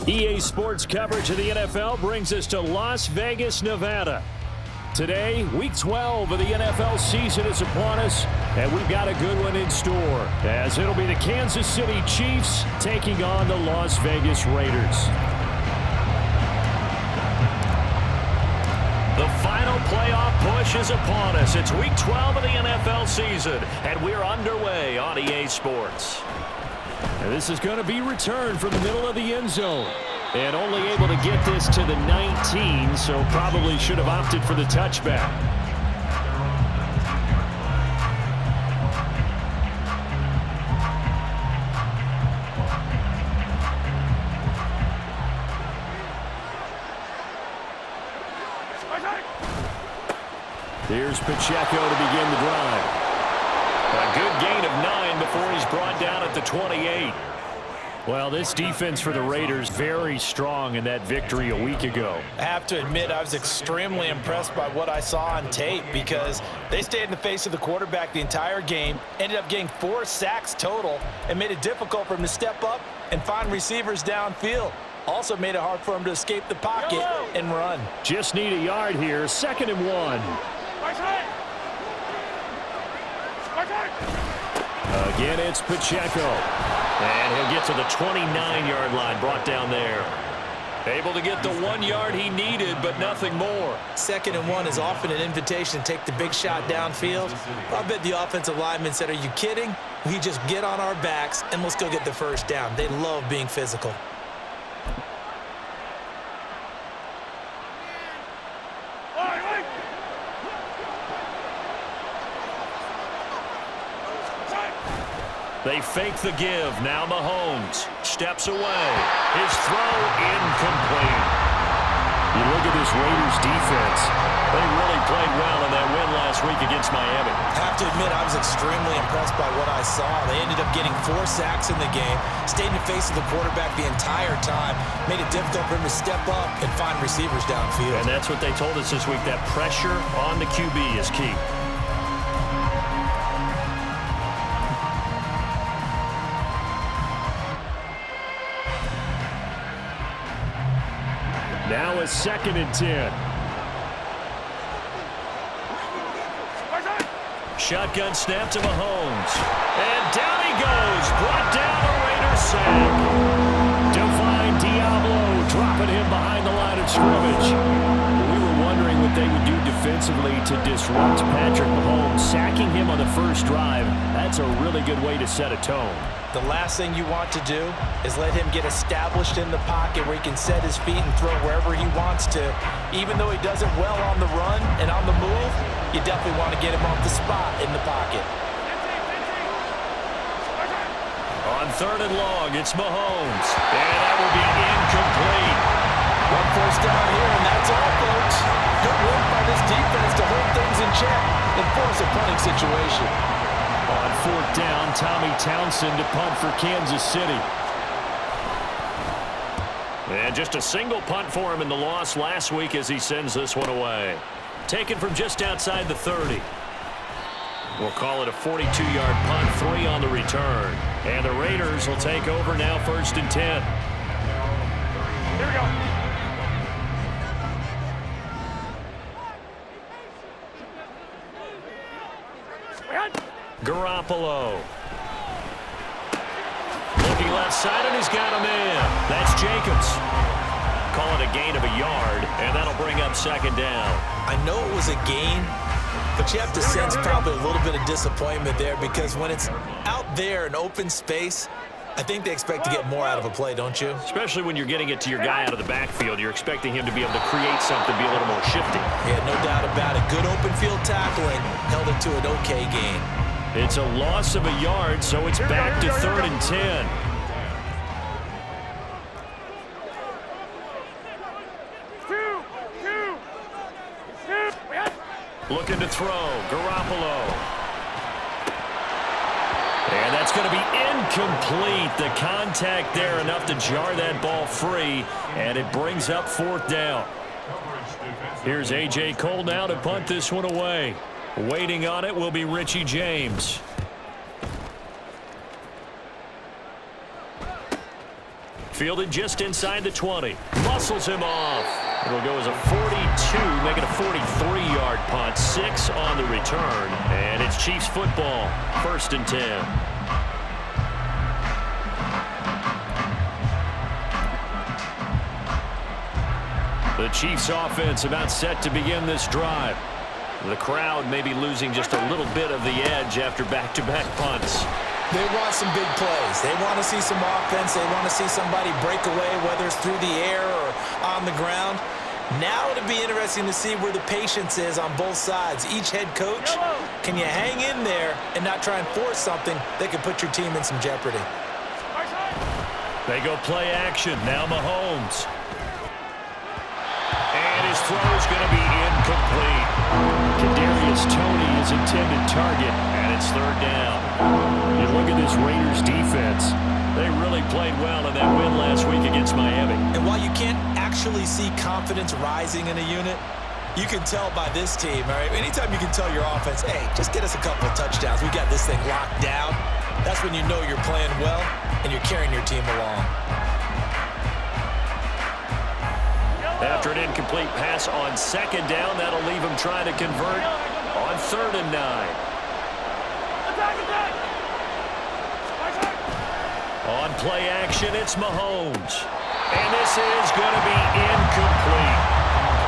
EA Sports coverage of the NFL brings us to Las Vegas, Nevada. Today, Week 12 of the NFL season is upon us, and we've got a good one in store, as it'll be the Kansas City Chiefs taking on the Las Vegas Raiders. The final playoff push is upon us. It's Week 12 of the NFL season, and we're underway on EA Sports. And this is going to be returned from the middle of the end zone. And only able to get this to the 19, so probably should have opted for the touchback. Here's Pacheco to begin the drive. A good gain of 9 before he's brought down at the 28. Well, this defense for the Raiders very strong in that victory a week ago. I have to admit, I was extremely impressed by what I saw on tape because they stayed in the face of the quarterback the entire game, ended up getting 4 sacks total, and made it difficult for him to step up and find receivers downfield. Also made it hard for him to escape the pocket and run. Just need a yard here, 2nd and 1. Again, it's Pacheco. And he'll get to the 29-yard line, brought down there. Able to get the 1 yard he needed, but nothing more. 2nd and 1 is often an invitation to take the big shot downfield. I bet the offensive lineman said, "Are you kidding? We just get on our backs and let's go get the first down." They love being physical. They fake the give. Now Mahomes steps away. His throw incomplete. You look at this Raiders defense. They really played well in that win last week against Miami. I have to admit, I was extremely impressed by what I saw. They ended up getting 4 sacks in the game, stayed in the face of the quarterback the entire time, made it difficult for him to step up and find receivers downfield. And that's what they told us this week, that pressure on the QB is key. Now a 2nd and 10. Shotgun snap to Mahomes. And down he goes. Brought down a Raiders sack. Divine Diablo dropping him behind the line of scrimmage. We were wondering what they would do defensively to disrupt Patrick Mahomes. Sacking him on the first drive, that's a really good way to set a tone. The last thing you want to do is let him get established in the pocket where he can set his feet and throw wherever he wants to. Even though he does it well on the run and on the move, you definitely want to get him off the spot in the pocket. On 3rd and long, it's Mahomes. And that will be incomplete. 1 first down here, and that's all, folks. Good work by this defense to hold things in check and force a punting situation. On 4th down, Tommy Townsend to punt for Kansas City. And just a single punt for him in the loss last week as he sends this one away. Taken from just outside the 30. We'll call it a 42-yard punt, 3 on the return. And the Raiders will take over now, 1st and 10. Here we go. Garoppolo. Looking left side, and he's got a man. That's Jacobs. Call it a gain of a yard, and that'll bring up 2nd down. I know it was a gain, but you have to sense probably a little bit of disappointment there because when it's out there in open space, I think they expect to get more out of a play, don't you? Especially when you're getting it to your guy out of the backfield. You're expecting him to be able to create something, be a little more shifty. Yeah, no doubt about it. Good open field tackling held it to an okay gain. It's a loss of a yard, so it's back to 3rd and 10. Looking to throw. Garoppolo. And that's going to be incomplete. The contact there enough to jar that ball free, and it brings up 4th down. Here's A.J. Cole now to punt this one away. Waiting on it will be Richie James. Fielded just inside the 20. Muscles him off. It'll go as a 42, make it a 43-yard punt. 6 on the return. And it's Chiefs football. 1st and 10. The Chiefs offense about set to begin this drive. The crowd may be losing just a little bit of the edge after back-to-back punts. They want some big plays. They want to see some offense. They want to see somebody break away, whether it's through the air or on the ground. Now it'll be interesting to see where the patience is on both sides. Each head coach, can you hang in there and not try and force something that could put your team in some jeopardy? They go play action. Now Mahomes. And his throw is going to be incomplete. Kadarius Toney is intended target, and it's 3rd down. You look at this Raiders defense. They really played well in that win last week against Miami. And while you can't actually see confidence rising in a unit, you can tell by this team, all right? Anytime you can tell your offense, hey, just get us a couple of touchdowns. We got this thing locked down. That's when you know you're playing well and you're carrying your team along. After an incomplete pass on 2nd down, that'll leave him trying to convert on 3rd and 9. On play action, it's Mahomes. And this is going to be incomplete.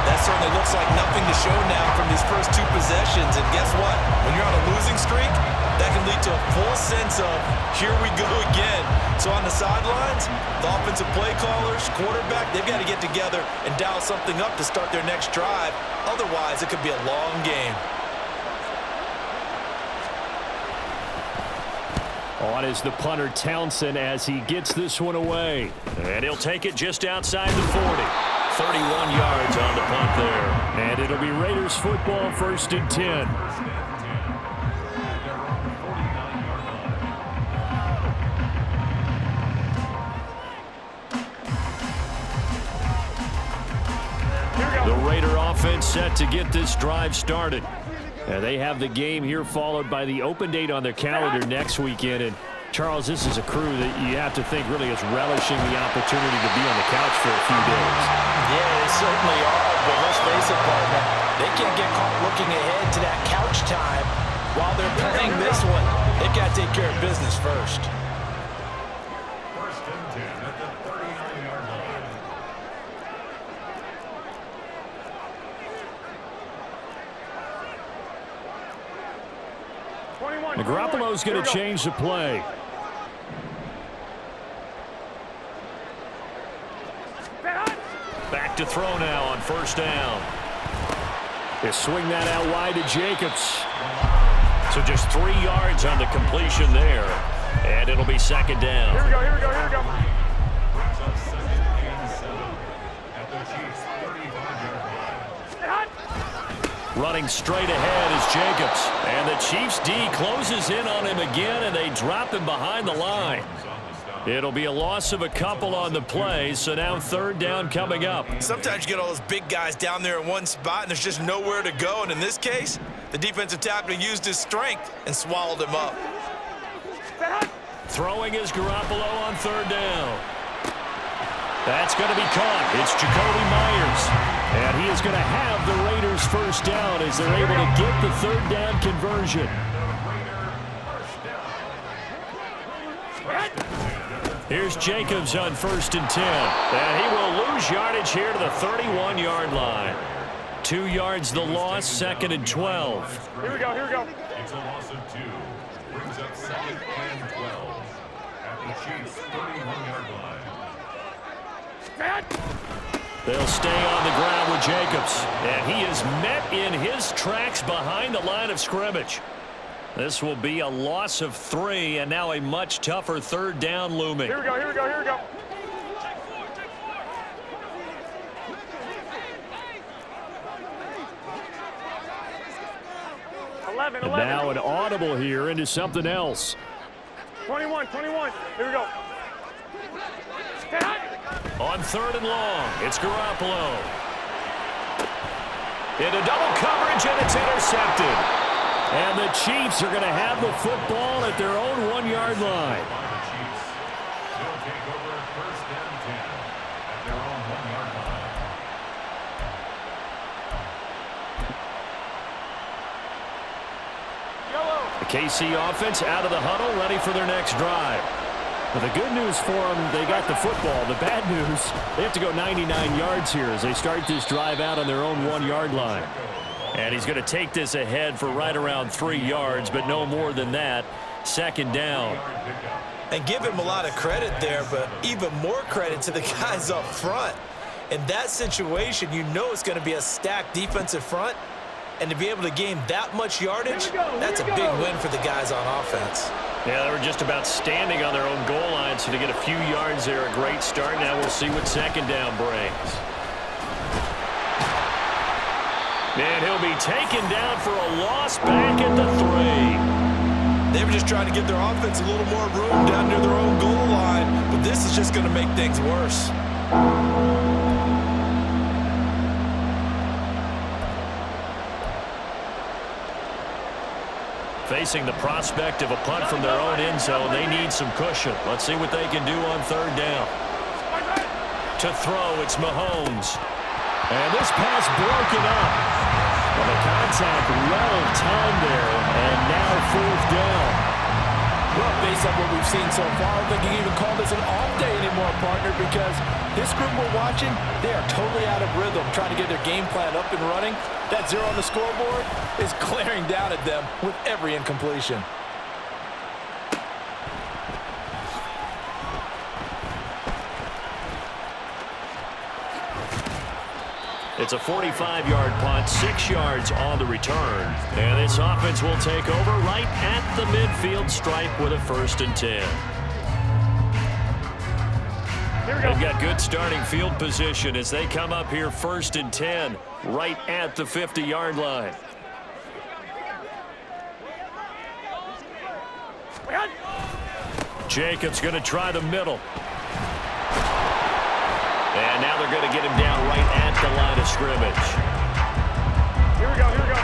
That certainly looks like nothing to show now from these first 2 possessions. And guess what? When you're on a losing streak, that can lead to a full sense of, here we go again. So on the sidelines, the offensive play callers, quarterback, they've got to get together and dial something up to start their next drive. Otherwise, it could be a long game. On is the punter Townsend as he gets this one away. And he'll take it just outside the 40. 31 yards on the punt there. And it'll be Raiders football, 1st and 10. The Raider offense set to get this drive started. And they have the game here followed by the open date on their calendar next weekend. And Charles, this is a crew that you have to think really is relishing the opportunity to be on the couch for a few days. Yeah, they certainly are, but let's face it, partner, they can't get caught looking ahead to that couch time while they're playing this one. They've got to take care of business first. Garoppolo's going to change the play. Back to throw now on 1st down. They swing that out wide to Jacobs. So just 3 yards on the completion there. And it'll be 2nd down. Here we go, here we go, here we go. Running straight ahead is Jacobs. And the Chiefs D closes in on him again, and they drop him behind the line. It'll be a loss of a couple on the play, so now 3rd down coming up. Sometimes you get all those big guys down there in one spot, and there's just nowhere to go. And in this case, the defensive tackle used his strength and swallowed him up. Throwing is Garoppolo on 3rd down. That's going to be caught. It's Jacoby Myers. And he is going to have the Raiders 1st down as they're able to get the 3rd down conversion. Here's Jacobs on 1st and 10. And he will lose yardage here to the 31-yard line. 2 yards the loss, 2nd and 12. Here we go, here we go. It's a loss of 2. Brings up 2nd and 12 at the Chiefs' 31-yard line. They'll stay on the ground with Jacobs. And he is met in his tracks behind the line of scrimmage. This will be a loss of 3, and now a much tougher 3rd down looming. Here we go, here we go, here we go. And now an audible here into something else. 21. Here we go. On 3rd and long, it's Garoppolo. Into double coverage, and it's intercepted. And the Chiefs are going to have the football at their own 1-yard line. KC offense out of the huddle, ready for their next drive. But the good news for them, they got the football. The bad news, they have to go 99 yards here as they start this drive out on their own 1-yard line. And he's going to take this ahead for right around 3 yards, but no more than that. Second down. And give him a lot of credit there, but even more credit to the guys up front. In that situation, you know it's going to be a stacked defensive front. And to be able to gain that much yardage, that's a big win for the guys on offense. Yeah, they were just about standing on their own goal line, so to get a few yards there, a great start. Now we'll see what second down brings. And he'll be taken down for a loss back at the 3. They were just trying to give their offense a little more room down near their own goal line, but this is just going to make things worse. Facing the prospect of a punt from their own end zone, they need some cushion. Let's see what they can do on third down. To throw, it's Mahomes. And this pass broken up. Well, the contact well timed there, and now fourth down. Well, based on what we've seen so far, I don't think you can even call this an off day anymore, partner, because this group we're watching, they are totally out of rhythm, trying to get their game plan up and running. That 0 on the scoreboard is glaring down at them with every incompletion. It's a 45-yard punt, 6 yards on the return. And this offense will take over right at the midfield stripe with a 1st and 10. They've got good starting field position as they come up here 1st and 10, right at the 50-yard line. Jacobs going to try the middle. And now they're going to get him down right at the line of scrimmage. Here we go, here we go.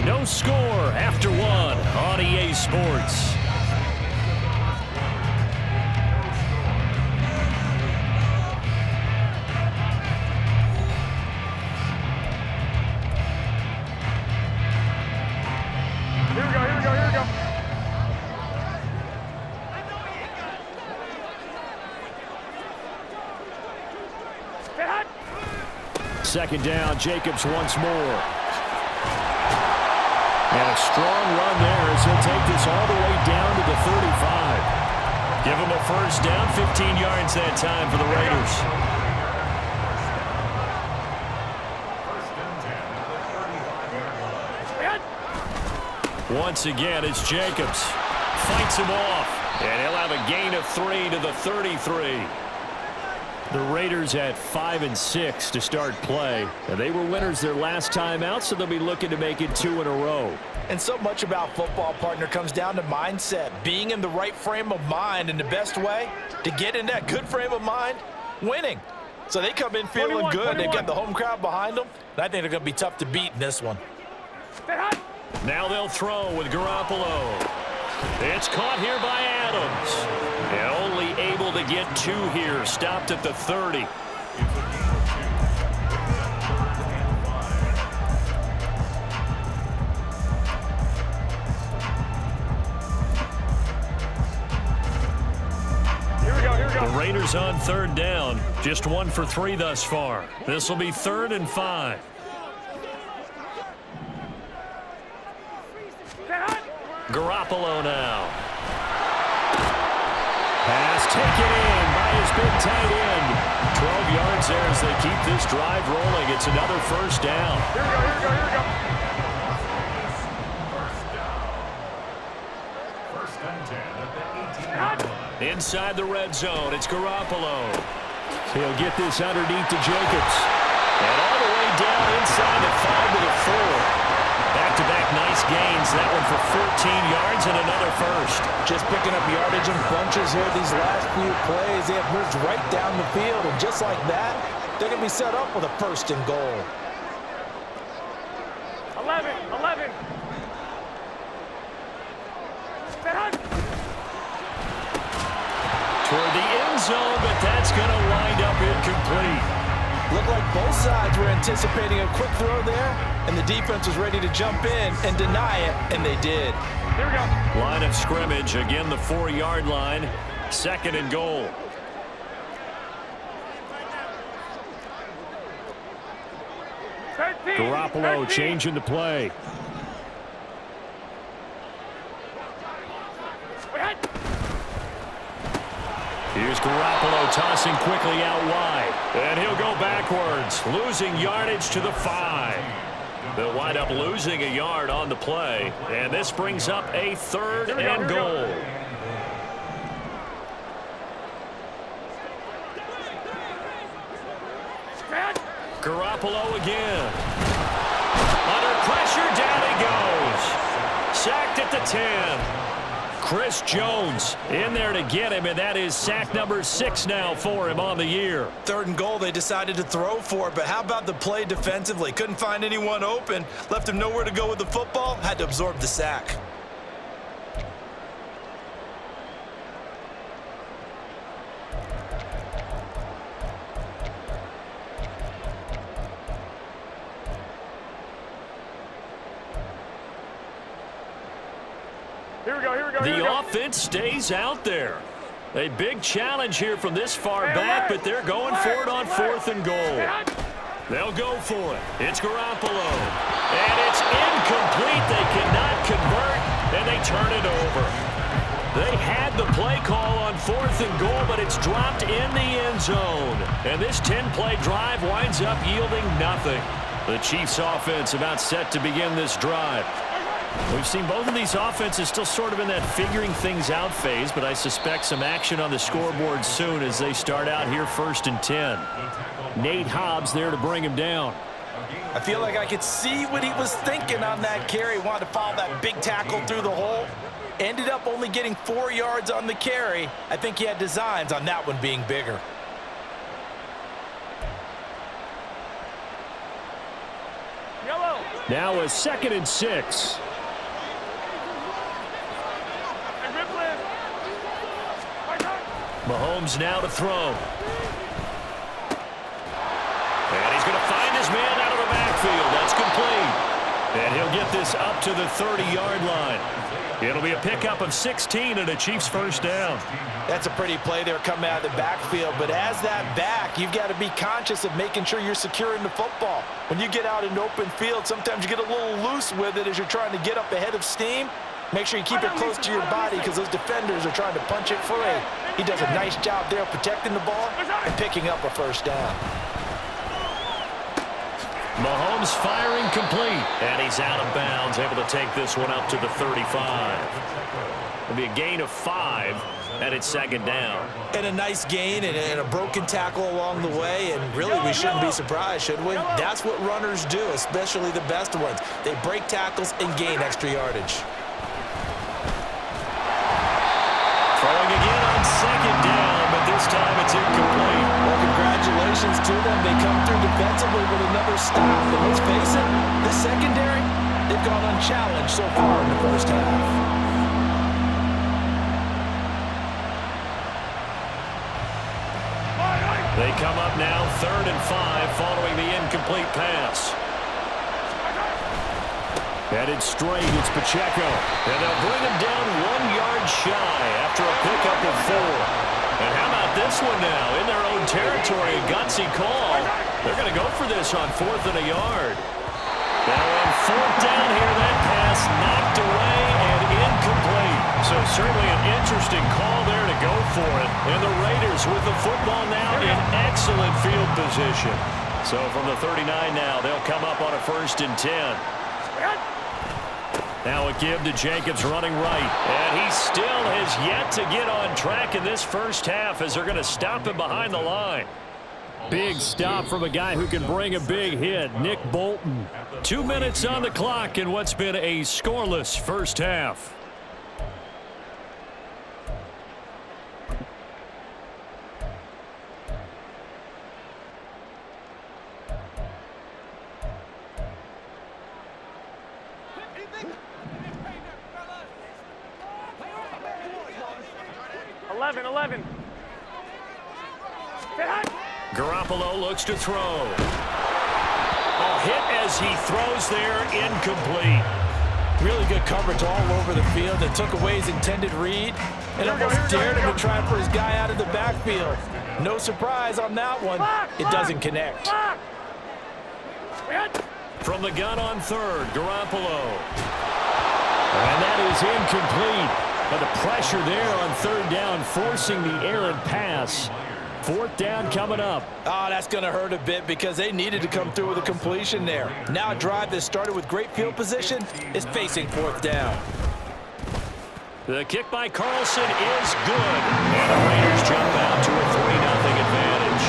No score after 1 on EA Sports. Here we go, here we go, here we go. Second down, Jacobs once more. And a strong run there as he'll take this all the way down to the 35. Give him a 1st down, 15 yards that time for the Raiders. Once again, it's Jacobs. Fights him off. And he'll have a gain of 3 to the 33. The Raiders at 5-6 to start play. And they were winners their last time out, so they'll be looking to make it 2 in a row. And so much about football, partner, comes down to mindset. Being in the right frame of mind, and the best way to get in that good frame of mind, winning. So they come in feeling good. They've got the home crowd behind them. And I think they're going to be tough to beat in this one. Now they'll throw with Garoppolo. It's caught here by Adams. And only able to get 2 here. Stopped at the 30. The Raiders on third down. Just 1 for 3 thus far. This will be 3rd and 5. Garoppolo now. Pass taken in by his big tight end. 12 yards there as they keep this drive rolling. It's another 1st down. Here we go, here we go, here we go. First and 10 at the 18-yard line. Inside the red zone, it's Garoppolo. He'll get this underneath to Jacobs. And all the way down inside the 5 to the 4. Back-to-back nice gains. That one for 14 yards and another 1st. Just picking up yardage in bunches here these last few plays. They have moved right down the field, and just like that, they're going to be set up with a 1st and goal. 11. Toward the end zone, but that's going to wind up incomplete. Looked like both sides were anticipating a quick throw there, and the defense was ready to jump in and deny it, and they did. Here we go. Line of scrimmage, again the 4-yard line, 2nd and goal. Garoppolo changing the play. Here's Garoppolo tossing quickly out wide. And he'll go backwards, losing yardage to the 5. They'll wind up losing a yard on the play. And this brings up a 3rd and goal. Garoppolo again. Under pressure, down he goes. Sacked at the 10. Chris Jones in there to get him, and that is sack number 6 now for him on the year. 3rd and goal, they decided to throw for it, but how about the play defensively? Couldn't find anyone open, left him nowhere to go with the football, had to absorb the sack. Here we go, here we go, here we The go. offense stays out there. A big challenge here from this far back, but they're going for it on 4th and goal. They'll go for it. It's Garoppolo. And it's incomplete. They cannot convert, and they turn it over. They had the play call on 4th and goal, but it's dropped in the end zone. And this 10-play drive winds up yielding nothing. The Chiefs' offense about set to begin this drive. We've seen both of these offenses still sort of in that figuring things out phase, but I suspect some action on the scoreboard soon as they start out here 1st and 10. Nate Hobbs there to bring him down. I feel like I could see what he was thinking on that carry. Wanted to follow that big tackle through the hole. Ended up only getting 4 yards on the carry. I think he had designs on that one being bigger. Yellow. Now a 2nd and 6. Mahomes now to throw. And he's going to find his man out of the backfield. That's complete. And he'll get this up to the 30-yard line. It'll be a pickup of 16 and a Chiefs 1st down. That's a pretty play there coming out of the backfield, but as that back, you've got to be conscious of making sure you're securing the football. When you get out in open field, sometimes you get a little loose with it as you're trying to get up ahead of steam. Make sure you keep it close to your body because those defenders are trying to punch it free. He does a nice job there protecting the ball and picking up a 1st down. Mahomes firing complete, and he's out of bounds, able to take this one up to the 35. It'll be a gain of 5, and it's 2nd down. And a nice gain and a broken tackle along the way, and really we shouldn't be surprised, should we? That's what runners do, especially the best ones. They break tackles and gain extra yardage. Throwing again on 2nd down, but this time it's incomplete. Well, congratulations to them. They come through defensively with another stop. But let's face it, the secondary, they've gone unchallenged so far in the 1st half. They come up now 3rd and 5 following the incomplete pass. Headed straight, it's Pacheco. And they'll bring him down 1 yard shy after a pickup of 4. And how about this one now? In their own territory, a gutsy call. They're going to go for this on 4th and a yard. Now on 4th down here, that pass knocked away and incomplete. So certainly an interesting call there to go for it. And the Raiders with the football now in excellent field position. So from the 39 now, they'll come up on a 1st and 10. Now a give to Jacobs running right. And he still has yet to get on track in this 1st half as they're going to stop him behind the line. Big stop from a guy who can bring a big hit, Nick Bolton. 2 minutes on the clock in what's been a scoreless 1st half. Garoppolo looks to throw. Oh, hit as he throws there, incomplete. Really good coverage all over the field that took away his intended read and almost dared him to try for his guy out of the backfield. No surprise on that one. It doesn't connect. From the gun on third, Garoppolo. And that is incomplete. But the pressure there on third down, forcing the errant pass. Fourth down coming up. Oh, that's going to hurt a bit because they needed to come through with a completion there. Now a drive that started with great field position is facing fourth down. The kick by Carlson is good. And the Raiders jump out to a 3-0 advantage.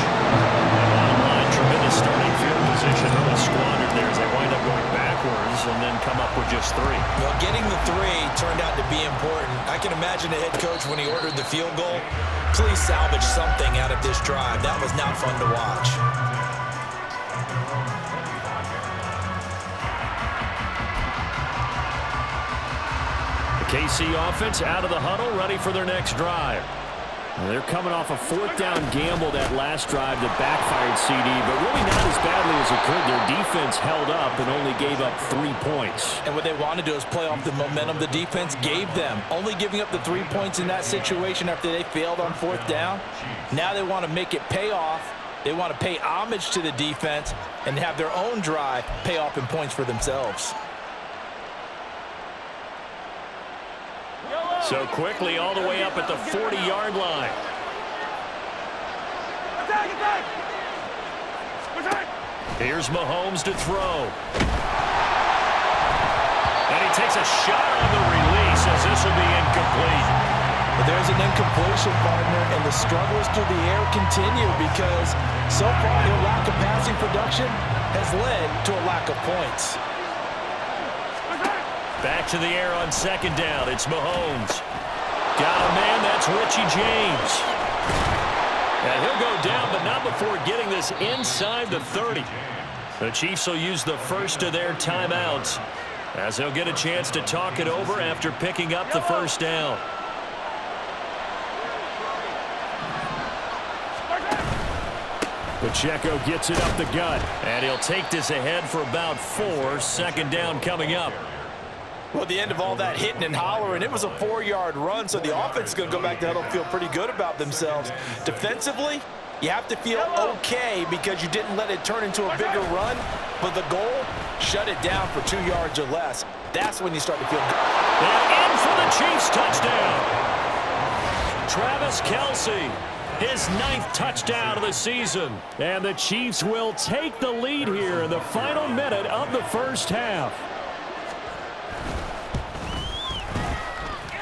Bottom line, tremendous starting field position. Really squandered there as they wind up going backwards and then come up with just 3. Well, getting the 3 turned out to be important. I can imagine the head coach when he ordered the field goal. Please salvage something out of this drive. That was not fun to watch. The KC offense out of the huddle, ready for their next drive. Well, they're coming off a fourth down gamble that last drive that backfired CD, but really not as badly as it could. Their defense held up and only gave up 3 points. And what they want to do is play off the momentum the defense gave them. Only giving up the 3 points in that situation after they failed on fourth down. Now they want to make it pay off. They want to pay homage to the defense and have their own drive pay off in points for themselves. So quickly all the way up at the 40-yard line. Here's Mahomes to throw. And he takes a shot on the release as this will be incomplete. But there's an incompletion, partner, and the struggles through the air continue because so far their lack of passing production has led to a lack of points. Back to the air on second down. It's Mahomes. Got a man. That's Richie James. And he'll go down, but not before getting this inside the 30. The Chiefs will use the first of their timeouts as they'll get a chance to talk it over after picking up the first down. Pacheco gets it up the gut, and he'll take this ahead for about 4. Second down coming up. Well, at the end of all that hitting and hollering, it was a 4-yard run, so the offense is going to go back to huddle and feel pretty good about themselves. Defensively, you have to feel okay because you didn't let it turn into a bigger run, but the goal, shut it down for 2 yards or less. That's when you start to feel good. And in for the Chiefs touchdown. Travis Kelce, his 9th touchdown of the season. And the Chiefs will take the lead here in the final minute of the first half.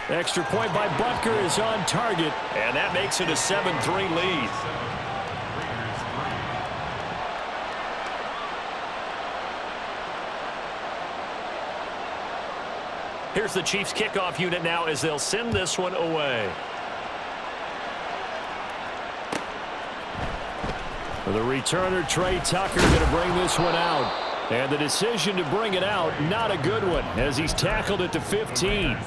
Extra point by Butker is on target, and that makes it a 7-3 lead. Here's the Chiefs kickoff unit now as they'll send this one away. The returner, Trey Tucker, going to bring this one out. And the decision to bring it out, not a good one, as he's tackled at the 15.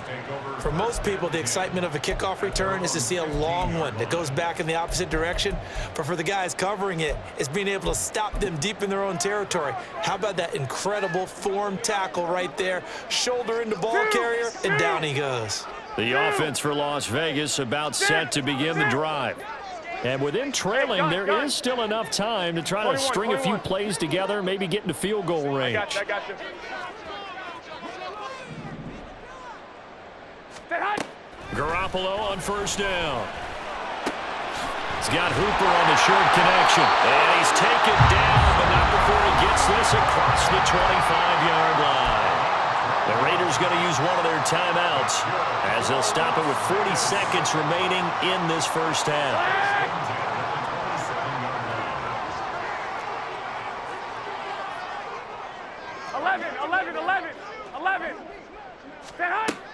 For most people, the excitement of a kickoff return is to see a long one that goes back in the opposite direction. But for the guys covering it, it's being able to stop them deep in their own territory. How about that incredible form tackle right there? Shoulder into ball carrier, and down he goes. The offense for Las Vegas about set to begin the drive. And with them trailing, there is still enough time to try to string a few plays together, maybe get into field goal range. I got you. Garoppolo on first down. He's got Hooper on the short connection. And he's taken down, but not before he gets this across the 25-yard line. The Raiders going to use one of their timeouts as they'll stop it with 40 seconds remaining in this first half.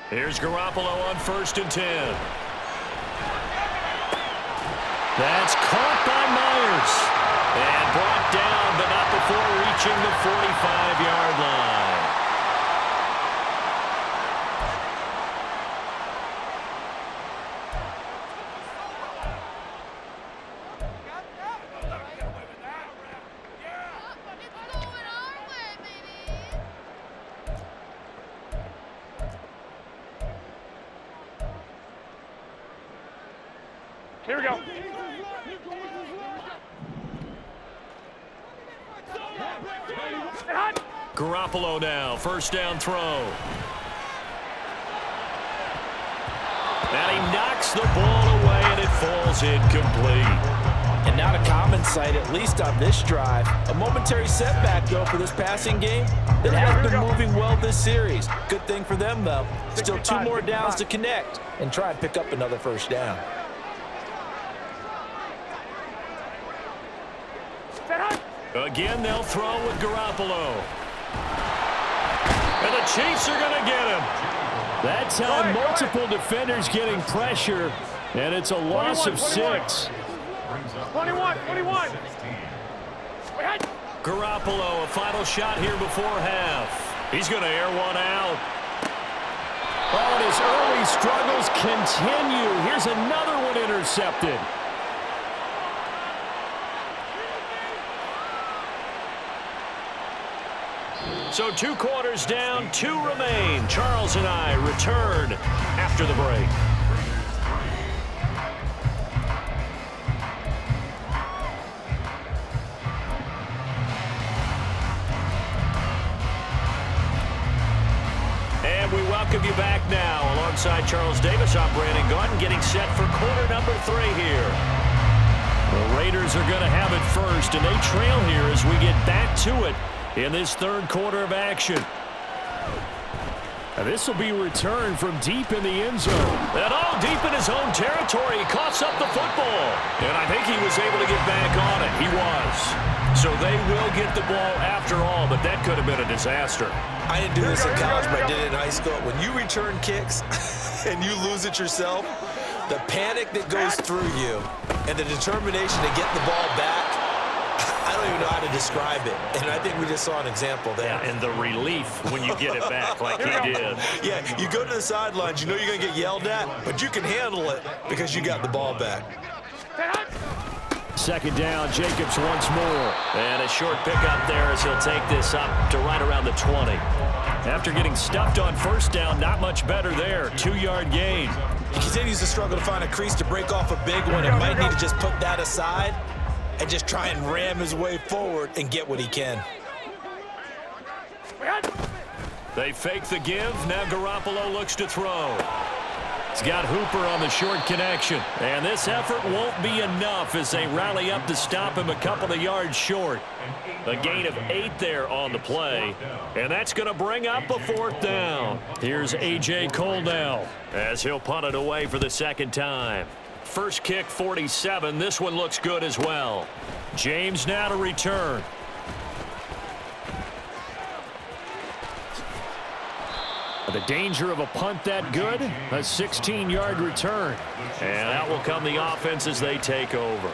Here's Garoppolo on 1st and 10. That's caught by Myers. And brought down, but not before reaching the 45-yard line. Here we go. Garoppolo now, first down throw. And he knocks the ball away, and it falls incomplete. And not a common sight, at least on this drive. A momentary setback, though, for this passing game that has been moving well this series. Good thing for them, though. Still 2 more downs to connect and try and pick up another first down. Again, they'll throw with Garoppolo. And the Chiefs are going to get him. That time, multiple defenders getting pressure, and it's a loss of 6. 21. Garoppolo, a final shot here before half. He's going to air one out. Oh, and his early struggles continue. Here's another one intercepted. So 2 quarters down, 2 remain. Charles and I return after the break. And we welcome you back now. Alongside Charles Davis, I'm Brandon Gordon, getting set for quarter number 3 here. The Raiders are going to have it first, and they trail here as we get back to it in this 3rd quarter of action. And this will be returned from deep in the end zone. And all deep in his own territory. He coughs up the football. And I think he was able to get back on it. He was. So they will get the ball after all, but that could have been a disaster. I didn't do this in college, but I did it in high school. When you return kicks and you lose it yourself, the panic that goes through you and the determination to get the ball back, I don't even know how to describe it. And I think we just saw an example there. Yeah, and the relief when you get it back like he did. Yeah, you go to the sidelines, you know you're going to get yelled at, but you can handle it because you got the ball back. 2nd down, Jacobs once more. And a short pickup there as he'll take this up to right around the 20. After getting stuffed on 1st down, not much better there. 2-yard gain. He continues to struggle to find a crease to break off a big one and might need to just put that aside and just try and ram his way forward and get what he can. They fake the give. Now Garoppolo looks to throw. He's got Hooper on the short connection. And this effort won't be enough as they rally up to stop him a couple of yards short. A gain of 8 there on the play. And that's going to bring up a 4th down. Here's A.J. Cole now as he'll punt it away for the 2nd time. First kick, 47. This one looks good as well. James now to return. The danger of a punt that good, a 16-yard return. And that will come the offense as they take over.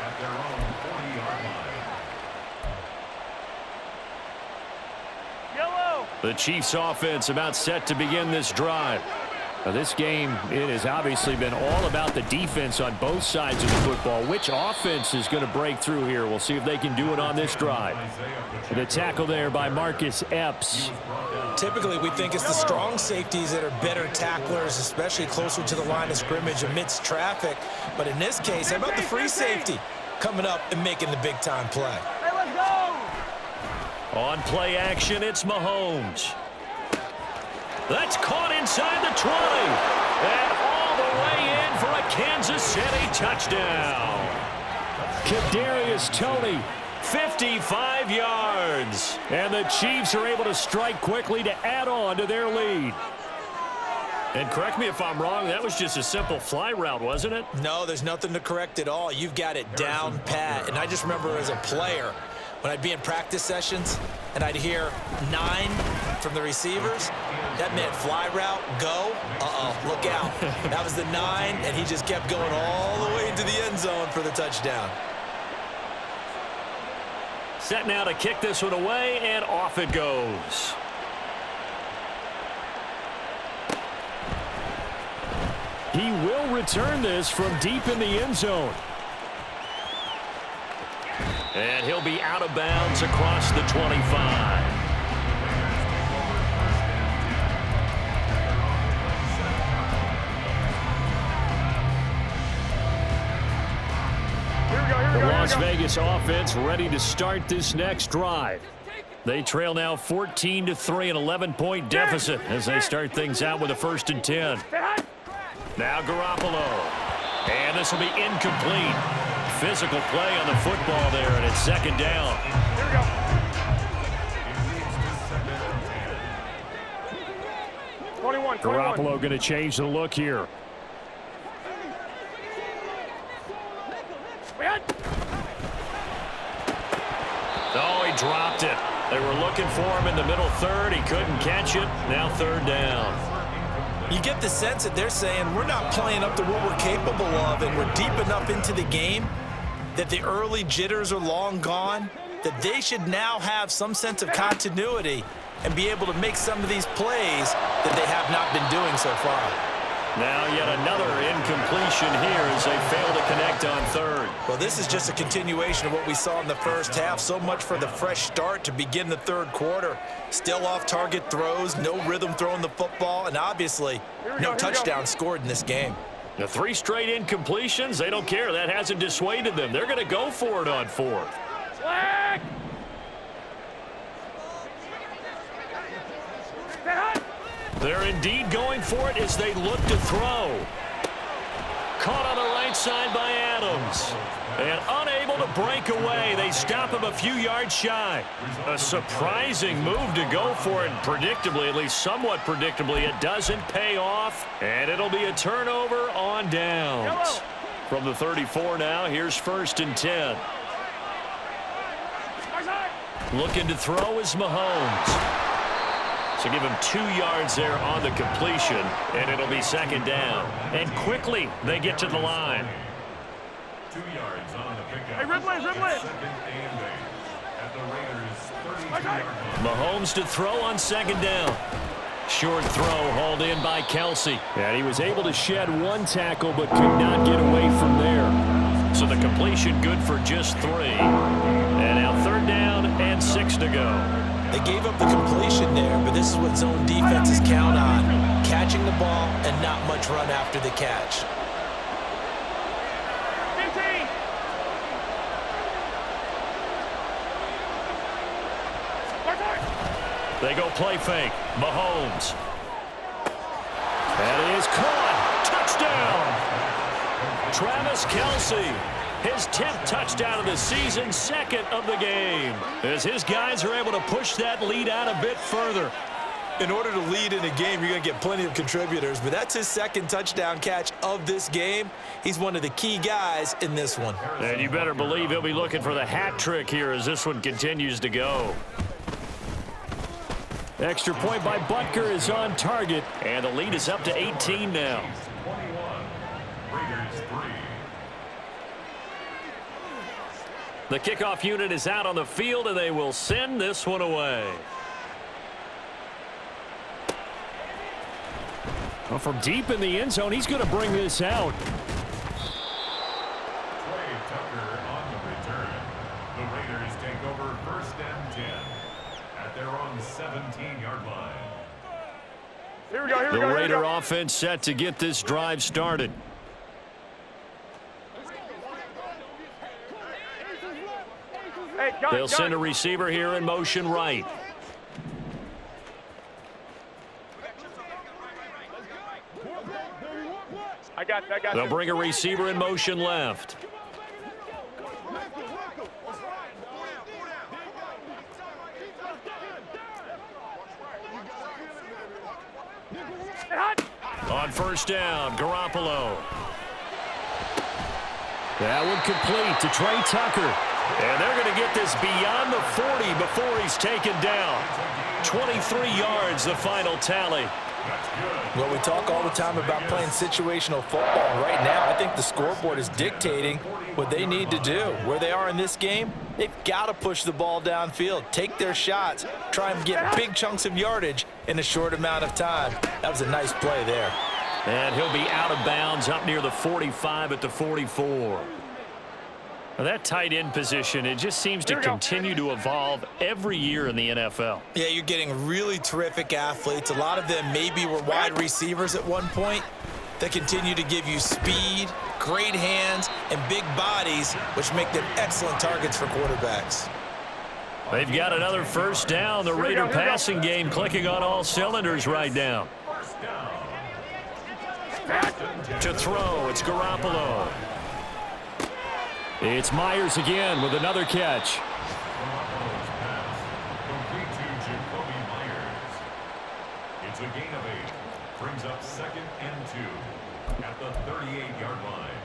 The Chiefs offense about set to begin this drive. Now this game, it has obviously been all about the defense on both sides of the football. Which offense is going to break through here? We'll see if they can do it on this drive. The tackle there by Marcus Epps. Typically, we think it's the strong safeties that are better tacklers, especially closer to the line of scrimmage amidst traffic. But in this case, how about the free safety coming up and making the big-time play? Hey, let's go! On play action, it's Mahomes. That's caught inside the 20. And all the way in for a Kansas City touchdown. Kadarius Toney, 55 yards. And the Chiefs are able to strike quickly to add on to their lead. And correct me if I'm wrong, that was just a simple fly route, wasn't it? No, there's nothing to correct at all. You've got it down pat. And I just remember as a player, when I'd be in practice sessions and I'd hear 9 from the receivers, that meant fly route, go, look out. That was the 9, and he just kept going all the way into the end zone for the touchdown. Set now to kick this one away, and off it goes. He will return this from deep in the end zone. And he'll be out of bounds across the 25. Las Vegas offense ready to start this next drive. They trail now 14-3, an 11-point deficit as they start things out with a 1st and 10. Now Garoppolo. And this will be incomplete. Physical play on the football there, and it's 2nd down. Here we go. Garoppolo going to change the look here. Oh, he dropped it. They were looking for him in the middle third. He couldn't catch it. Now 3rd down. You get the sense that they're saying we're not playing up to what we're capable of, and we're deep enough into the game that the early jitters are long gone, that they should now have some sense of continuity and be able to make some of these plays that they have not been doing so far. Now yet another incompletion here as they fail to connect on 3rd. Well, this is just a continuation of what we saw in the first half. So much for the fresh start to begin the 3rd quarter. Still off-target throws, no rhythm throwing the football, and obviously no touchdowns scored in this game. The 3 straight incompletions, they don't care. That hasn't dissuaded them. They're going to go for it on 4th. Flag! They're indeed going for it as they look to throw. Caught on the right side by Adams. And unable to break away. They stop him a few yards shy. A surprising move to go for it. Predictably, at least somewhat predictably, it doesn't pay off. And it'll be a turnover on downs. From the 34 now, here's 1st and 10. Looking to throw is Mahomes. So give him 2 yards there on the completion, and it'll be 2nd down. And quickly, they get to the line. 2 yards on the pickup. Hey, Ridley! 2nd and 8 at the Raiders' 32-yard line. Mahomes to throw on 2nd down. Short throw hauled in by Kelsey. And he was able to shed 1 tackle, but could not get away from there. So the completion good for just 3. And now 3rd down and 6 to go. They gave up the completion there, but this is what zone defenses count on. Catching the ball and not much run after the catch. 15. They go play fake. Mahomes. That is caught. Touchdown. Travis Kelsey. His 10th touchdown of the season, 2nd of the game. As his guys are able to push that lead out a bit further. In order to lead in a game, you're going to get plenty of contributors, but that's his 2nd touchdown catch of this game. He's one of the key guys in this one. And you better believe he'll be looking for the hat trick here as this one continues to go. Extra point by Butker is on target, and the lead is up to 18 now. 21, Raiders 3. The kickoff unit is out on the field, and they will send this one away. Well, from deep in the end zone, he's going to bring this out. Trey Tucker on the return. The Raiders take over 1st and 10 at their own 17-yard line. Here we go. The Raider offense set to get this drive started. Hey, They'll send a receiver here in motion right. I got They'll you. bring a receiver in motion left. On 1st down, Garoppolo. That one complete to Trey Tucker. And they're going to get this beyond the 40 before he's taken down. 23 yards, the final tally. Well, we talk all the time about playing situational football. Right now, I think the scoreboard is dictating what they need to do. Where they are in this game, they've got to push the ball downfield, take their shots, try and get big chunks of yardage in a short amount of time. That was a nice play there. And he'll be out of bounds up near the 45 at the 44. Now that tight end position, it just seems to continue to evolve every year in the NFL. Yeah, you're getting really terrific athletes. A lot of them maybe were wide receivers at one point that continue to give you speed, great hands and big bodies, which make them excellent targets for quarterbacks. They've got another first down. The Raider passing game clicking on all cylinders right now. To throw, it's Garoppolo. It's Myers again with another catch. It's a gain of 8. Brings up 2nd and 2 at the 38-yard line.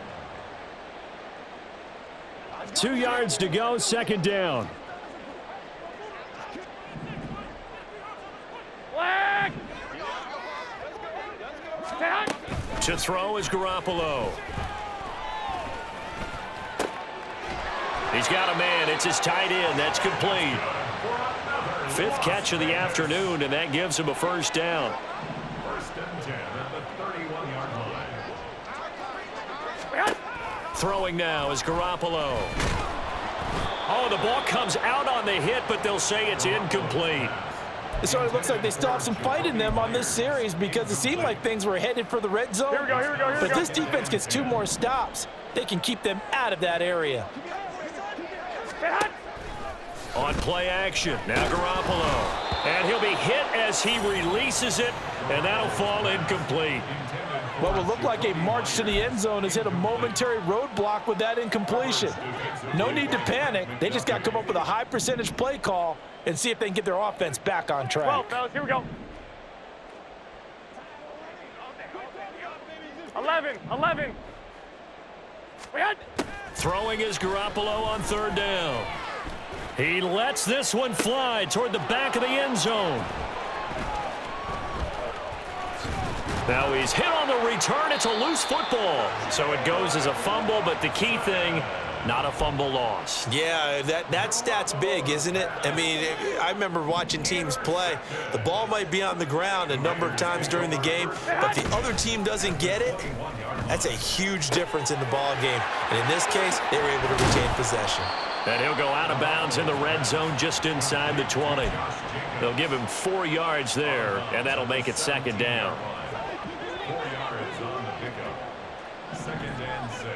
2 yards to go, second down. Flag! To throw is Garoppolo. He's got a man. It's his tight end. That's complete. 5th catch of the afternoon, and that gives him a first down. 1st and 10 at the 31-yard line. Throwing now is Garoppolo. Oh, the ball comes out on the hit, but they'll say it's incomplete. It sort of looks like they still have some fight in them on this series because it seemed like things were headed for the red zone. Here we go, here we go, here we But go. this defense gets 2 more stops. They can keep them out of that area. On play action, now Garoppolo. And he'll be hit as he releases it, and that'll fall incomplete. What will look like a march to the end zone has hit a momentary roadblock with that incompletion. No need to panic. They just got to come up with a high percentage play call and see if they can get their offense back on track. 12, fellas, here we go. 11. Throwing is Garoppolo on 3rd down. He lets this one fly toward the back of the end zone. Now he's hit on the return. It's a loose football. So it goes as a fumble, but the key thing, not a fumble loss. Yeah, that stat's big, isn't it? I mean, I remember watching teams play. The ball might be on the ground a number of times during the game, but the other team doesn't get it. That's a huge difference in the ball game. And in this case, they were able to retain possession. And he'll go out of bounds in the red zone just inside the 20. They'll give him 4 yards there, and that'll make it 2nd down. 4 yards on the pickup. 2nd and 6.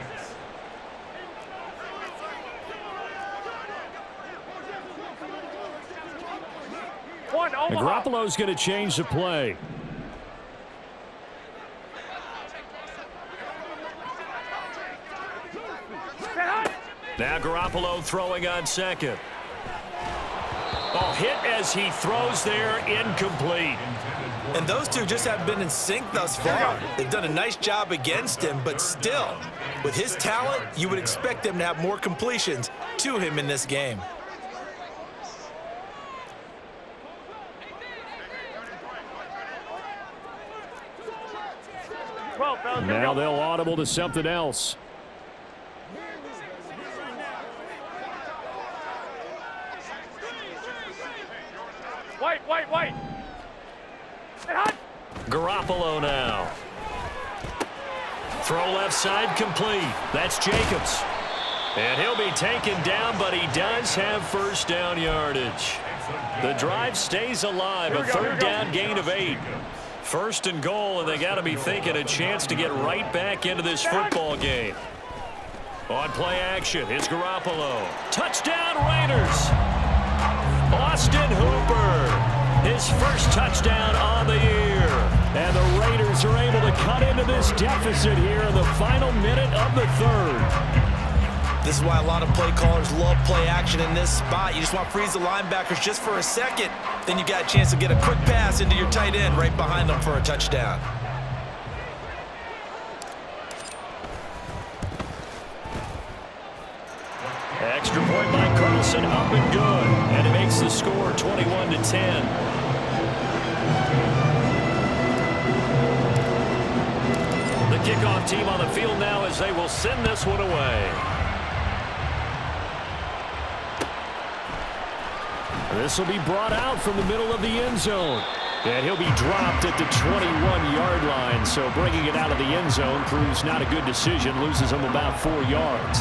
And Garoppolo's going to change the play. Now Garoppolo throwing on 2nd. Oh, hit as he throws there, incomplete. And those two just haven't been in sync thus far. They've done a nice job against him, but still, with his talent, you would expect them to have more completions to him in this game. Now they'll audible to something else. White. Garoppolo now. Throw left side complete. That's Jacobs. And he'll be taken down, but he does have first down yardage. The drive stays alive. A 3rd down gain of 8. 1st and goal, and they got to be thinking a chance to get right back into this football game. On play action, it's Garoppolo. Touchdown Raiders! Austin Hooper, his first touchdown on the year. And the Raiders are able to cut into this deficit here in the final minute of the 3rd. This is why a lot of play callers love play action in this spot. You just want to freeze the linebackers just for a second. Then you got a chance to get a quick pass into your tight end right behind them for a touchdown. Extra point by Carlson, up and good. And it makes the score 21-10. The kickoff team on the field now as they will send this one away. This will be brought out from the middle of the end zone. And he'll be dropped at the 21-yard line. So bringing it out of the end zone proves not a good decision. Loses him about 4 yards.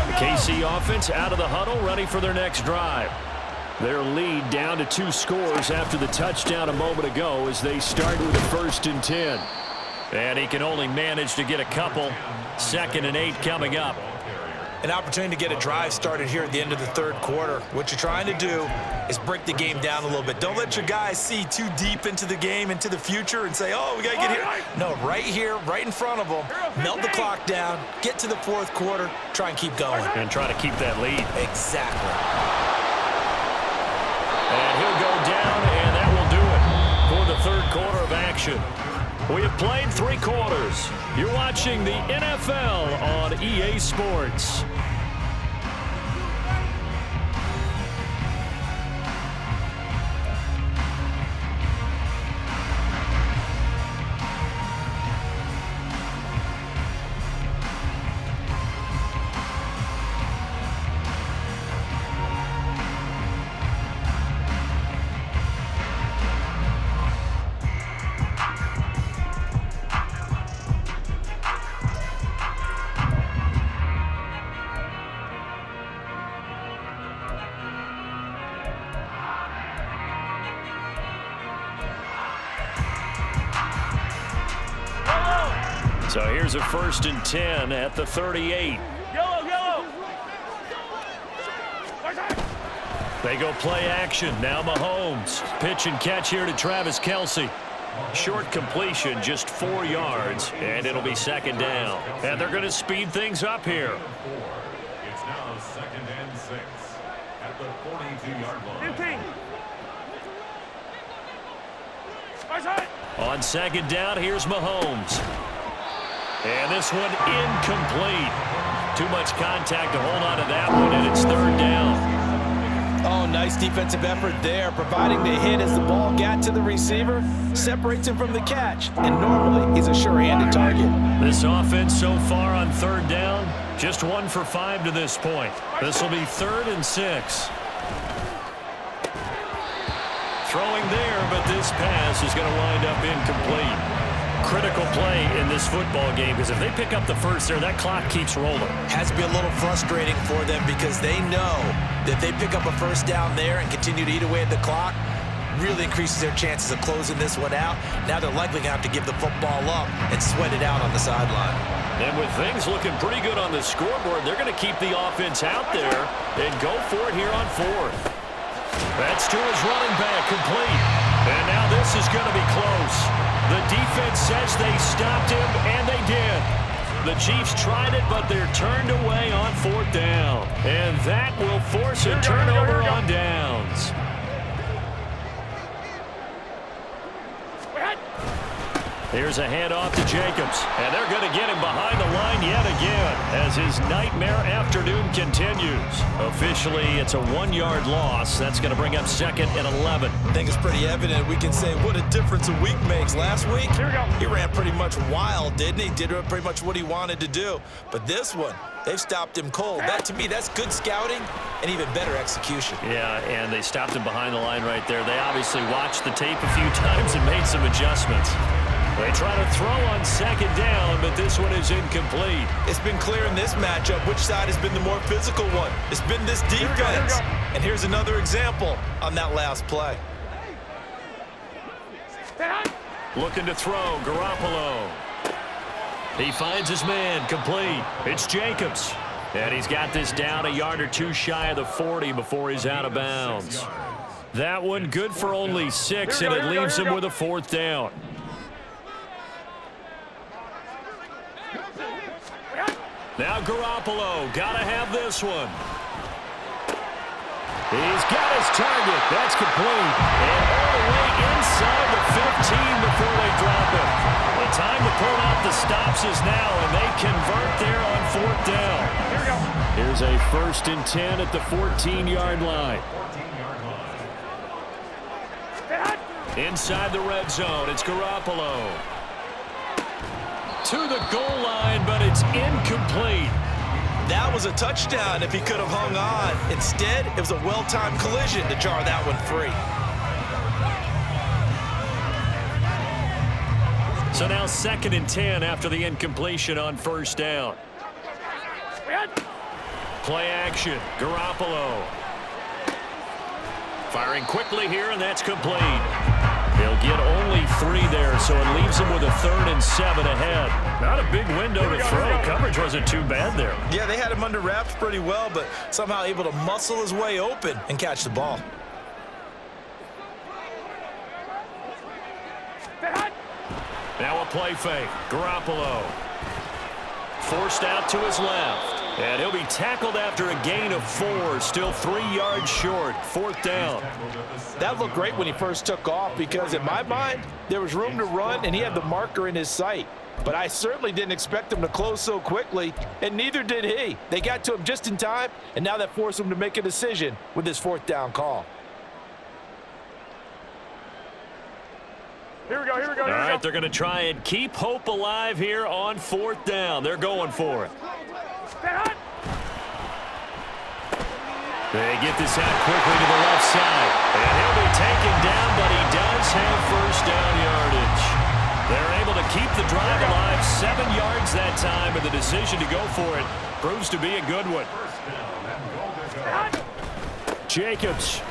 The KC offense out of the huddle, ready for their next drive. Their lead down to 2 scores after the touchdown a moment ago as they start with a 1st and 10. And he can only manage to get a couple. 2nd and 8 coming up. An opportunity to get a drive started here at the end of the 3rd quarter. What you're trying to do is break the game down a little bit. Don't let your guys see too deep into the game, into the future, and say, oh, we got to get here. No, right here, right in front of them. Melt the clock down, get to the 4th quarter, try and keep going. And try to keep that lead. Exactly. And he'll go down, and that will do it for the 3rd quarter of action. We have played 3 quarters. You're watching the NFL on EA Sports. So here's a 1st and 10 at the 38. Yellow. They go play action. Now Mahomes. Pitch and catch here to Travis Kelce. Short completion, just 4 yards, and it'll be 2nd down. And they're going to speed things up here. It's now 2nd and 6 at the 42-yard line. 15. On 2nd down, here's Mahomes. And this one incomplete. Too much contact to hold on to that one, and it's 3rd down. Oh, nice defensive effort there, providing the hit as the ball got to the receiver, separates him from the catch, and normally he's a sure-handed target. This offense so far on 3rd down, just 1 for 5 to this point. This will be 3rd and 6. Throwing there, but this pass is going to wind up incomplete. Critical play in this football game, because if they pick up the 1st there, that clock keeps rolling. Has to be a little frustrating for them because they know that if they pick up a 1st down there and continue to eat away at the clock, really increases their chances of closing this one out. Now they're likely going to have to give the football up and sweat it out on the sideline. And with things looking pretty good on the scoreboard, they're going to keep the offense out there and go for it here on 4th. That's to his running back, complete. And now this is going to be close. The defense says they stopped him, and they did. The Chiefs tried it, but they're turned away on 4th down. And that will force a turnover on downs. Here's a handoff to Jacobs, and they're going to get him behind the line yet again as his nightmare afternoon continues. Officially, it's a 1-yard loss. That's going to bring up 2nd and 11. I think it's pretty evident. We can say what a difference a week makes. Last week, he ran pretty much wild, didn't he? Did pretty much what he wanted to do. But this one, they've stopped him cold. That, to me, that's good scouting and even better execution. Yeah, and they stopped him behind the line right there. They obviously watched the tape a few times and made some adjustments. They try to throw on 2nd down, but this one is incomplete. It's been clear in this matchup which side has been the more physical one. It's been this defense. And here's another example on that last play. Looking to throw, Garoppolo. He finds his man, complete. It's Jacobs. And he's got this down a yard or 2 shy of the 40 before he's out of bounds. That one good for only 6, and it leaves him with a 4th down. Now Garoppolo, gotta have this one. He's got his target. That's complete. And all the way inside the 15 before they drop him. The time to pull out the stops is now, and they convert there on 4th down. Here's a 1st and 10 at the 14-yard line. Inside the red zone, it's Garoppolo. To the goal line, but it's incomplete. That was a touchdown if he could have hung on. Instead, it was a well-timed collision to jar that one free. So now 2nd and 10 after the incompletion on 1st down. Play action, Garoppolo. Firing quickly here, and that's complete. He'll get only 3 there, so it leaves him with a 3rd and 7 ahead. Not a big window to throw. Coverage wasn't too bad there. Yeah, they had him under wraps pretty well, but somehow able to muscle his way open and catch the ball. Now a play fake. Garoppolo. Forced out to his left. And he'll be tackled after a gain of 4. Still 3 yards short. 4th down. That looked great when he first took off because, in my mind, there was room to run and he had the marker in his sight. But I certainly didn't expect him to close so quickly, and neither did he. They got to him just in time, and now that forced him to make a decision with his 4th down call. Here we go, here we go, All here we right, go. they're going to try and keep hope alive here on 4th down. They're going for it. They get this out quickly to the left side. And he'll be taken down, but he does have 1st down yardage. They're able to keep the drive alive. 7 yards that time, and the decision to go for it proves to be a good one. Jacobs.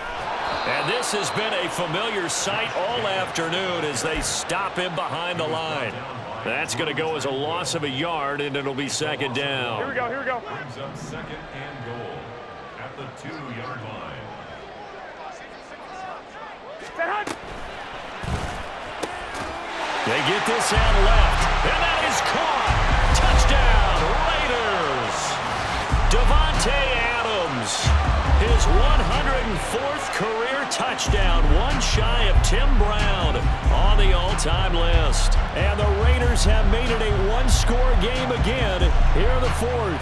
And this has been a familiar sight all afternoon as they stop him behind the line. That's going to go as a loss of a yard, and it'll be 2nd down. Here we go, here we go. Brings up 2nd and goal at the 2-yard line. They get this out left, and that is caught. Touchdown, Raiders. Devontae Adams, his 104th career touchdown, one shy of Tim Brown on the all-time list. And the Raiders have made it a 1-score game again here in the 4th.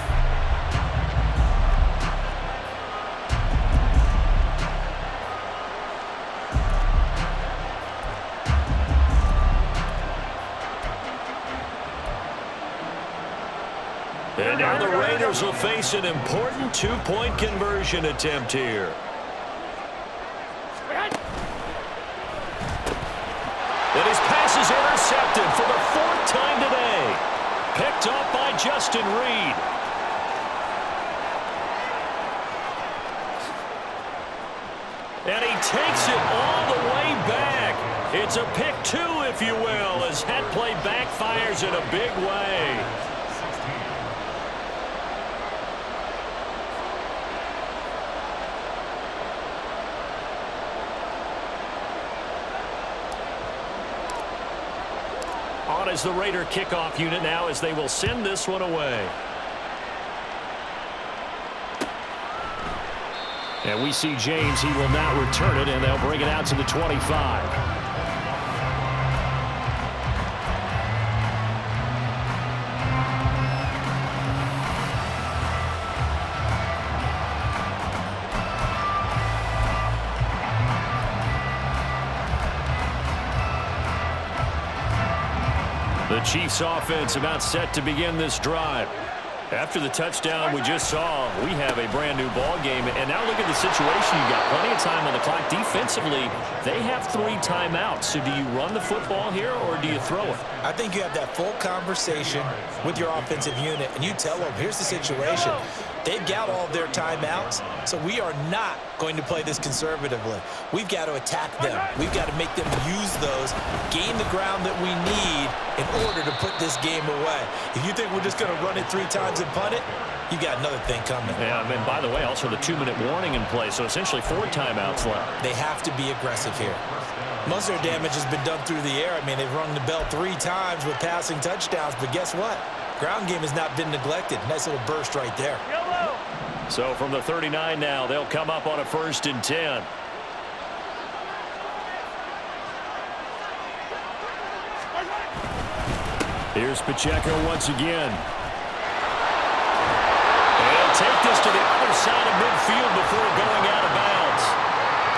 And now the Raiders will face an important 2-point conversion attempt here. And his pass is intercepted for the 4th time today. Picked up by Justin Reed. And he takes it all the way back. It's a pick 2, if you will, as that play backfires in a big way. On as the Raider kickoff unit now as they will send this one away. And we see James. He will not return it, and they'll bring it out to the 25. The Chiefs offense about set to begin this drive. After the touchdown we just saw, we have a brand new ball game. And now look at the situation. You got plenty of time on the clock. Defensively, they have 3 timeouts. So do you run the football here or do you throw it? I think you have that full conversation with your offensive unit, and you tell them, here's the situation. They've got all of their timeouts, so we are not going to play this conservatively. We've got to attack them. We've got to make them use those, gain the ground that we need in order to put this game away. If you think we're just going to run it 3 times and punt it, you've got another thing coming. Yeah, and by the way, also the 2-minute warning in play, so essentially 4 timeouts left. They have to be aggressive here. Most of their damage has been done through the air. I mean, they've rung the bell 3 times with passing touchdowns, but guess what? Ground game has not been neglected. Nice little burst right there. So from the 39 now, they'll come up on a 1st and 10. Here's Pacheco once again. And take this to the other side of midfield before going out of bounds.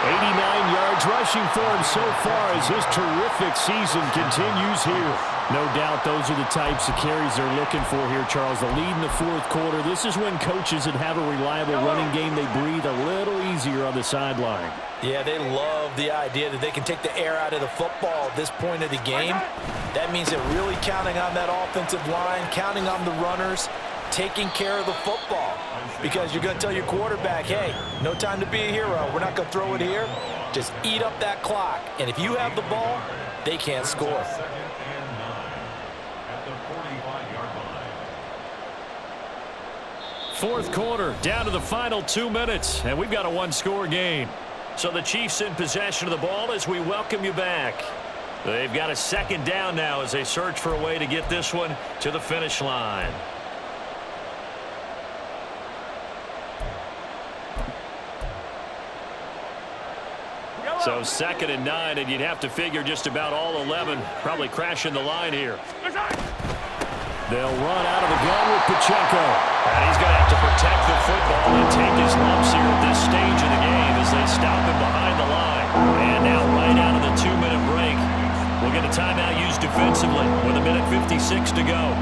89 yards rushing for him so far as his terrific season continues here. No doubt those are the types of carries they're looking for here, Charles. The lead in the 4th quarter. This is when coaches that have a reliable running game, they breathe a little easier on the sideline. Yeah, they love the idea that they can take the air out of the football at this point of the game. That means they're really counting on that offensive line, counting on the runners taking care of the football. Because you're going to tell your quarterback, hey, no time to be a hero. We're not going to throw it here. Just eat up that clock. And if you have the ball, they can't score. Second and 9 at the 45-yard line. Fourth quarter, down to the final 2 minutes, and we've got a one-score game. So the Chiefs in possession of the ball as we welcome you back. They've got a second down now as they search for a way to get this one to the finish line. So 2nd and 9, and you'd have to figure just about all 11 probably crashing the line here. They'll run out of the gun with Pacheco. And he's going to have to protect the football and take his lumps here at this stage of the game as they stop him behind the line. And now right out of the 2-minute break, we'll get a timeout used defensively with 1:56 to go.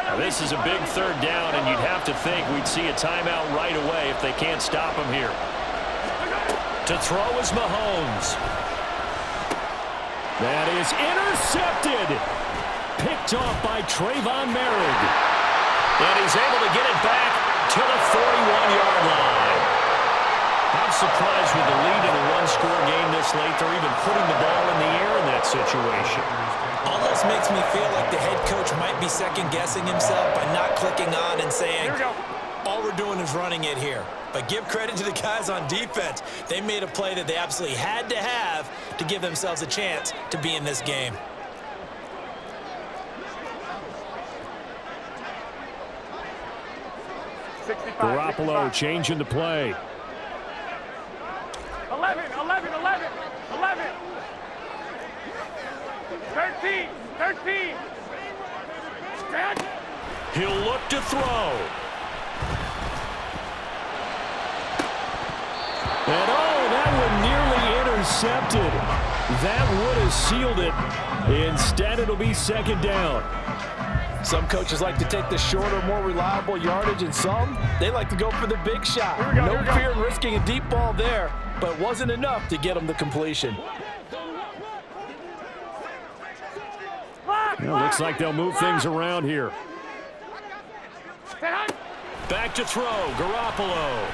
Now this is a big 3rd down, and you'd have to think we'd see a timeout right away if they can't stop him here. To throw is Mahomes. That is intercepted. Picked off by Trayvon Merritt. And he's able to get it back to the 41-yard line. I'm surprised with the lead in a one-score game this late. They're even putting the ball in the air in that situation. Almost makes me feel like the head coach might be second-guessing himself by not clicking on and saying, all we're doing is running it here. But give credit to the guys on defense. They made a play that they absolutely had to have to give themselves a chance to be in this game. Garoppolo changing the play. 11, 11, 11, 11. 13, 13. Stand. He'll look to throw. And that one nearly intercepted. That would have sealed it. Instead, it'll be 2nd down. Some coaches like to take the shorter, more reliable yardage, and some, they like to go for the big shot. No fear in risking a deep ball there, but it wasn't enough to get them the completion. Well, looks like they'll move things around here. Back to throw, Garoppolo.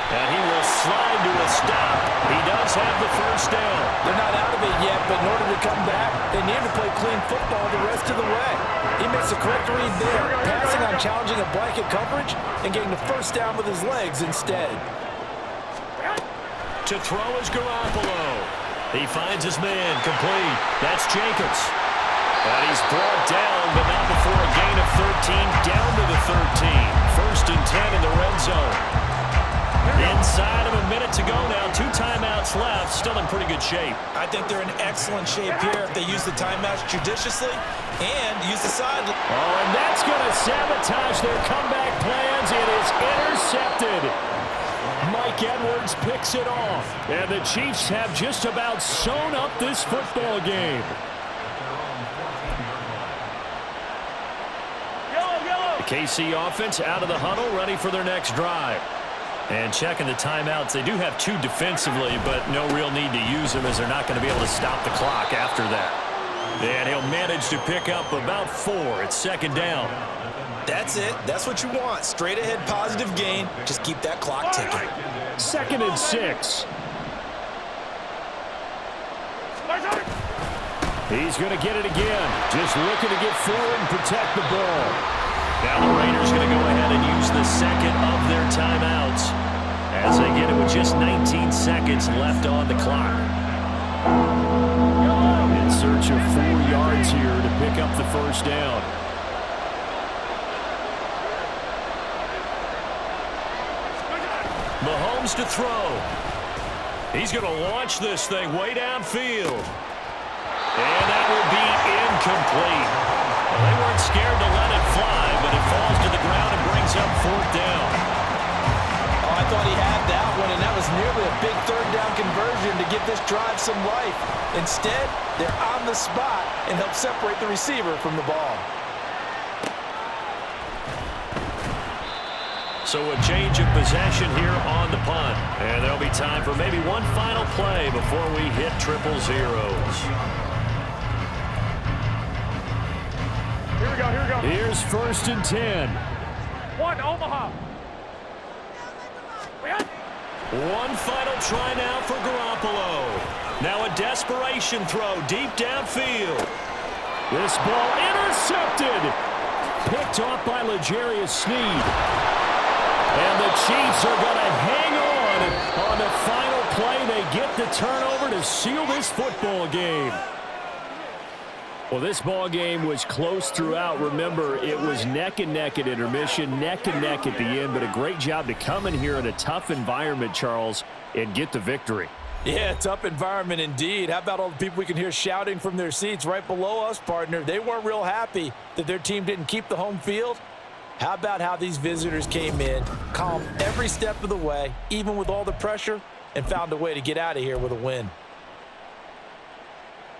And he will slide to a stop. He does have the 1st down. They're not out of it yet, but in order to come back, they need to play clean football the rest of the way. He makes a correct read there, passing on challenging a blanket coverage and getting the 1st down with his legs instead. To throw is Garoppolo. He finds his man, complete. That's Jacobs. And he's brought down, but not before a gain of 13, down to the 13. 1st and 10 in the red zone. Inside of a minute to go now. 2 timeouts left. Still in pretty good shape. I think they're in excellent shape here if they use the timeouts judiciously and use the sideline. Oh, and that's going to sabotage their comeback plans. It is intercepted. Mike Edwards picks it off. And the Chiefs have just about sewn up this football game. The KC offense out of the huddle, ready for their next drive. And checking the timeouts, they do have 2 defensively, but no real need to use them as they're not going to be able to stop the clock after that. And he'll manage to pick up about 4. It's 2nd down. That's it. That's what you want. Straight ahead positive gain. Just keep that clock ticking. 2nd and 6. He's going to get it again. Just looking to get forward and protect the ball. Now the Raiders going to go ahead and use the 2nd of their timeouts as they get it with just 19 seconds left on the clock. In search of 4 yards here to pick up the 1st down. Mahomes to throw. He's going to launch this thing way downfield. And that will be incomplete. Well, they weren't scared to let it fly, but it falls to the ground and brings up 4th down. Oh, I thought he had that one, and that was nearly a big 3rd down conversion to give this drive some life. Instead, they're on the spot and help separate the receiver from the ball. So a change of possession here on the punt. And there'll be time for maybe one final play before we hit triple zeros. Here we go, here we go. Here's 1st and 10. One, Omaha. One final try now for Garoppolo. Now a desperation throw deep downfield. This ball intercepted. Picked off by L'Jarius Sneed. And the Chiefs are going to hang on the final play. They get the turnover to seal this football game. Well, this ball game was close throughout. Remember, it was neck and neck at intermission, neck and neck at the end, but a great job to come in here in a tough environment, Charles, and get the victory. Yeah, tough environment indeed. How about all the people we can hear shouting from their seats right below us, partner? They weren't real happy that their team didn't keep the home field. How about how these visitors came in, calm every step of the way, even with all the pressure, and found a way to get out of here with a win.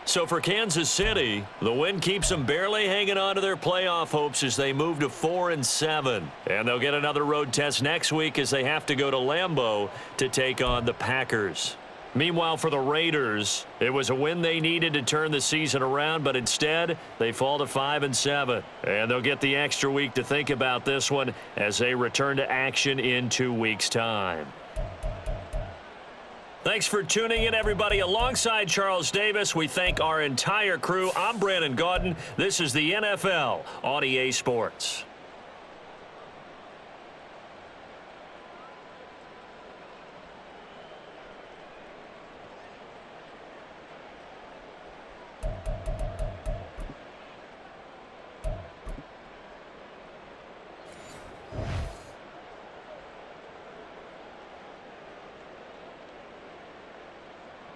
So for Kansas City, the win keeps them barely hanging on to their playoff hopes as they move to 4-7. And they'll get another road test next week as they have to go to Lambeau to take on the Packers. Meanwhile, for the Raiders, it was a win they needed to turn the season around, but instead they fall to 5-7. And they'll get the extra week to think about this one as they return to action in 2 weeks' time. Thanks for tuning in, everybody. Alongside Charles Davis, we thank our entire crew. I'm Brandon Gaudin. This is the NFL on EA Sports.